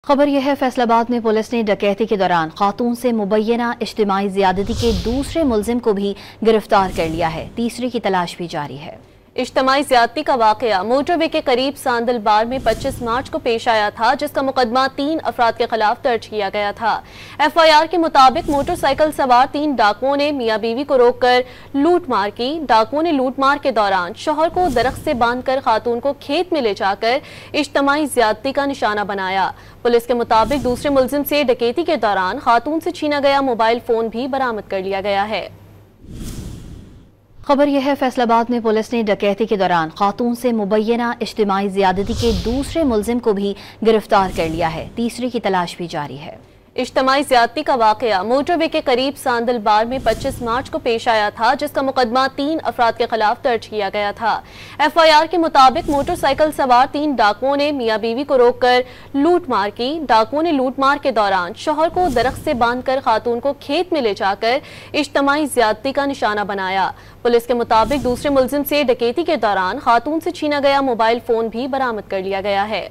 खबर यह है, फैसलाबाद में पुलिस ने डकैती के दौरान खातून से मुबैना इज्तिमाई ज़्यादती के दूसरे मुल्जिम को भी गिरफ्तार कर लिया है। तीसरे की तलाश भी जारी है। इज्तिमाई ज़्यादती का वाकया मोटरवे के करीब सांदलबार में 25 मार्च को पेश आया था, जिसका मुकदमा 3 अफराद के खिलाफ दर्ज किया गया था। FIR के मुताबिक मोटरसाइकिल सवार 3 डाकुओं ने मियाँ बीवी को रोककर लूटमार की। डाकुओं ने लूटमार के दौरान शौहर को दरख्त से बांधकर खातून को खेत में ले जाकर इज्तिमाई ज़्यादती का निशाना बनाया। पुलिस के मुताबिक दूसरे मुल्जिम से डकैती के दौरान खातून से छीना गया मोबाइल फोन भी बरामद कर लिया गया है। खबर यह है, फैसलाबाद में पुलिस ने डकैती के दौरान खातून से मुबैना इज्तिमाई ज़्यादती के दूसरे मुल्जिम को भी गिरफ्तार कर लिया है। तीसरे की तलाश भी जारी है। इज्तिमाई ज़्यादती का वाकया मोटरवे के करीब सांदलबार में 25 मार्च को पेश आया था, जिसका मुकदमा 3 अफराद के खिलाफ दर्ज किया गया था। FIR के मुताबिक मोटरसाइकिल सवार 3 डाकुओं ने मियाँ बीवी को रोककर लूटमार की। डाकुओं ने लूटमार के दौरान शौहर को दरख्त से बांधकर खातून को खेत में ले जाकर इज्तिमाई ज़्यादती का निशाना बनाया। पुलिस के मुताबिक दूसरे मुल्जिम से डकैती के दौरान खातून से छीना गया मोबाइल फोन भी बरामद कर लिया गया है।